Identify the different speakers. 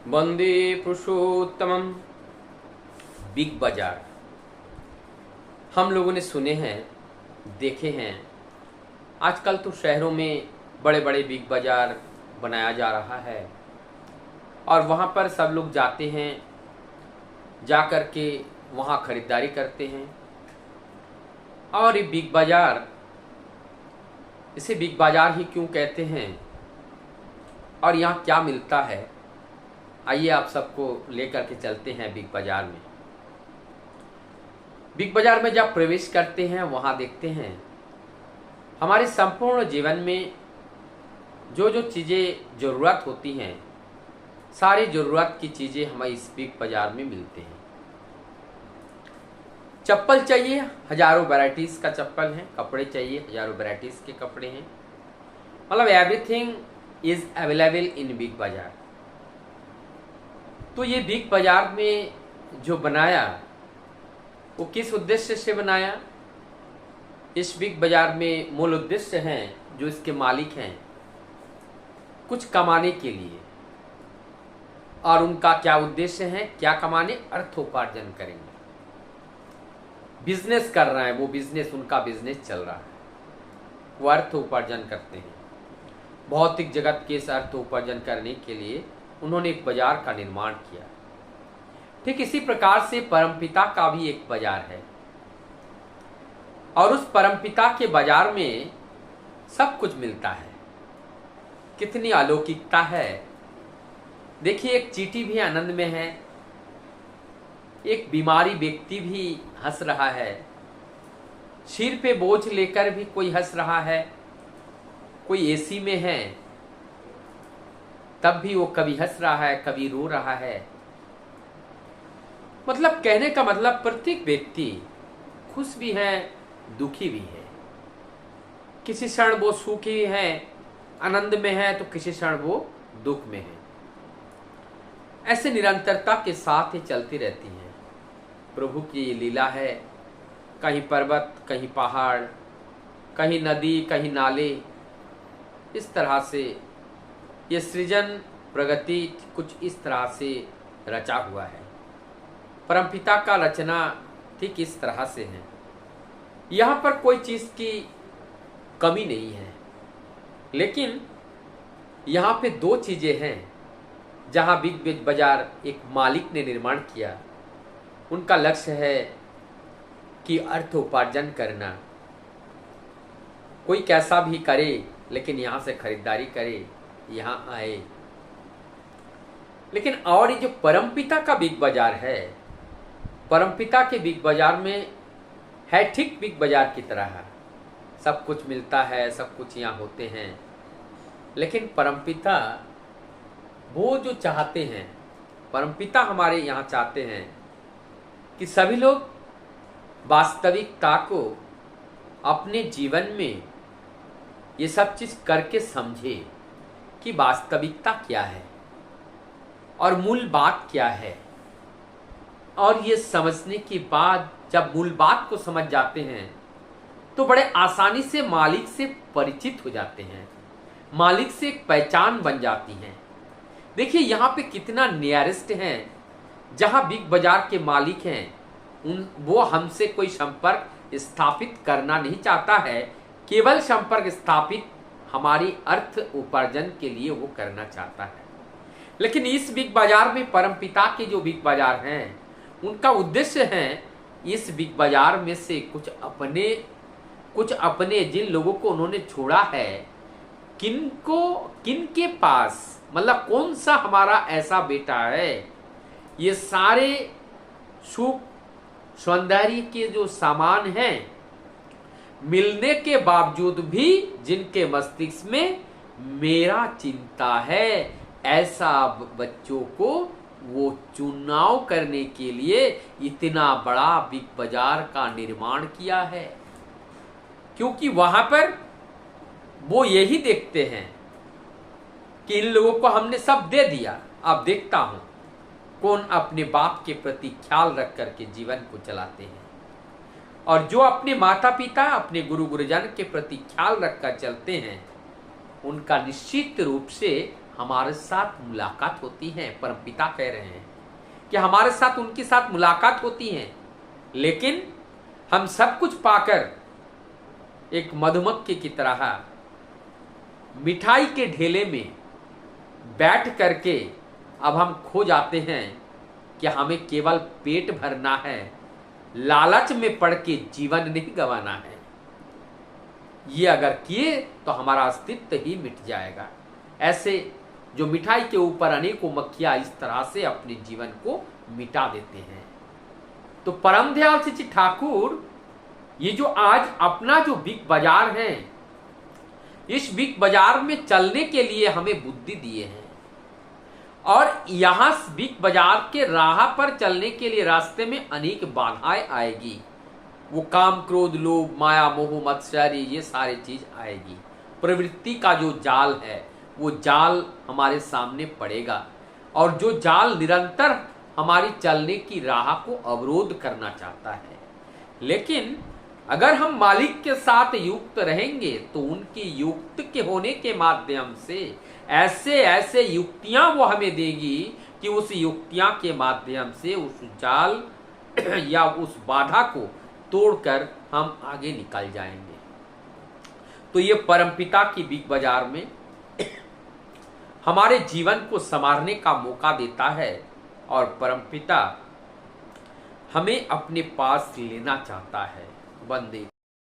Speaker 1: वंदे पुरुषोत्तमम। Big बाजार हम लोगों ने सुने हैं, देखे हैं। आजकल तो शहरों में बड़े बड़े बिग बाजार बनाया जा रहा है और वहाँ पर सब लोग जाते हैं, जा कर के वहाँ खरीदारी करते हैं। और ये बिग बाजार, इसे बिग बाजार ही क्यों कहते हैं और यहाँ क्या मिलता है, आइए आप सबको लेकर के चलते हैं बिग बाजार में। बिग बाजार में जब प्रवेश करते हैं वहाँ देखते हैं हमारे संपूर्ण जीवन में जो जो चीज़ें ज़रूरत होती हैं, सारी ज़रूरत की चीज़ें हमें इस बिग बाजार में मिलते हैं। चप्पल चाहिए, हज़ारों वैरायटीज़ का चप्पल है। कपड़े चाहिए, हज़ारों वैरायटीज़ के कपड़े हैं। मतलब everything is available in big बाजार। तो ये बिग बाजार में जो बनाया वो किस उद्देश्य से बनाया? इस बिग बाजार में मूल उद्देश्य हैं जो इसके मालिक हैं, कुछ कमाने के लिए। और उनका क्या उद्देश्य है? क्या कमाने? अर्थोपार्जन करेंगे। बिजनेस कर रहे हैं, वो बिजनेस, उनका बिजनेस चल रहा है, वो अर्थोपार्जन करते हैं। भौतिक जगत के इस अर्थोपार्जन करने के लिए उन्होंने एक बाजार का निर्माण किया। ठीक इसी प्रकार से परमपिता का भी एक बाजार है और उस परमपिता के बाजार में सब कुछ मिलता है। कितनी अलौकिकता है। देखिए, एक चींटी भी आनंद में है, एक बीमारी व्यक्ति भी हंस रहा है, सिर पे बोझ लेकर भी कोई हंस रहा है, कोई एसी में है तब भी वो कभी हंस रहा है, कभी रो रहा है। मतलब कहने का मतलब प्रत्येक व्यक्ति खुश भी है, दुखी भी है। किसी क्षण वो सुखी है, आनंद में है, तो किसी क्षण वो दुख में है। ऐसे निरंतरता के साथ ही चलती रहती है। प्रभु की ये लीला है। कहीं पर्वत, कहीं पहाड़, कहीं नदी, कहीं नाले। इस तरह से ये सृजन प्रगति कुछ इस तरह से रचा हुआ है। परमपिता का रचना ठीक इस तरह से है। यहाँ पर कोई चीज़ की कमी नहीं है, लेकिन यहाँ पे दो चीज़ें हैं जहाँ बिग बाजार एक मालिक ने निर्माण किया। उनका लक्ष्य है कि अर्थोपार्जन करना। कोई कैसा भी करे, लेकिन यहाँ से खरीदारी करे, यहाँ आए। लेकिन और ये जो परमपिता का बिग बाजार है, परमपिता के बिग बाजार में है ठीक बिग बाजार की तरह सब कुछ मिलता है, सब कुछ यहाँ होते हैं। लेकिन परमपिता वो जो चाहते हैं, परमपिता हमारे यहाँ चाहते हैं कि सभी लोग वास्तविकता को अपने जीवन में ये सब चीज़ करके समझे कि वास्तविकता क्या है और मूल बात क्या है। और ये समझने के बाद जब मूल बात को समझ जाते हैं तो बड़े आसानी से मालिक से परिचित हो जाते हैं, मालिक से एक पहचान बन जाती है। देखिए, यहाँ पे कितना नियरेस्ट है। जहाँ बिग बाजार के मालिक हैं वो हमसे कोई संपर्क स्थापित करना नहीं चाहता है, केवल संपर्क स्थापित हमारी अर्थ उपार्जन के लिए वो करना चाहता है। लेकिन इस बिग बाजार में परमपिता के जो बिग बाजार हैं उनका उद्देश्य है इस बिग बाजार में से कुछ अपने जिन लोगों को उन्होंने छोड़ा है, किनके पास, मतलब कौन सा हमारा ऐसा बेटा है, ये सारे सुख सौंदर्य के जो सामान हैं मिलने के बावजूद भी जिनके मस्तिष्क में मेरा चिंता है, ऐसा बच्चों को वो चुनाव करने के लिए इतना बड़ा बिग बाजार का निर्माण किया है। क्योंकि वहां पर वो यही देखते हैं कि इन लोगों को हमने सब दे दिया, अब देखता हूं कौन अपने बाप के प्रति ख्याल रख करके जीवन को चलाते हैं। और जो अपने माता पिता, अपने गुरु गुरुजन के प्रति ख्याल रखकर चलते हैं, उनका निश्चित रूप से हमारे साथ मुलाकात होती है। परमपिता कह रहे हैं कि हमारे साथ उनके साथ मुलाकात होती है, लेकिन हम सब कुछ पाकर एक मधुमक्खी की तरह मिठाई के ढेले में बैठ करके अब हम खो जाते हैं कि हमें केवल पेट भरना है, लालच में पड़ के जीवन नहीं गंवाना है। ये अगर किए तो हमारा अस्तित्व ही मिट जाएगा। ऐसे जो मिठाई के ऊपर अनेकों मक्खियां इस तरह से अपने जीवन को मिटा देते हैं। तो परम दयाल श्री ठाकुर ये जो आज अपना जो बिग बाजार है, इस बिग बाजार में चलने के लिए हमें बुद्धि दिए हैं, और यहां बिग बाजार के राह पर चलने के लिए रास्ते में अनेक बाधाएं आएगी। वो काम, क्रोध, लोभ, माया, मोह, मत्सर्य, ये सारी चीज आएगी। प्रवृत्ति का जो जाल है वो जाल हमारे सामने पड़ेगा, और जो जाल निरंतर हमारी चलने की राह को अवरोध करना चाहता है। लेकिन अगर हम मालिक के साथ युक्त रहेंगे तो उनकी युक्त के होने के माध्यम से ऐसे ऐसे युक्तियां वो हमें देगी कि उस युक्तियां के माध्यम से उस जाल या उस बाधा को तोड़कर हम आगे निकल जाएंगे। तो ये परमपिता की बिग बाजार में हमारे जीवन को संवारने का मौका देता है, और परमपिता हमें अपने पास लेना चाहता है। वंदे।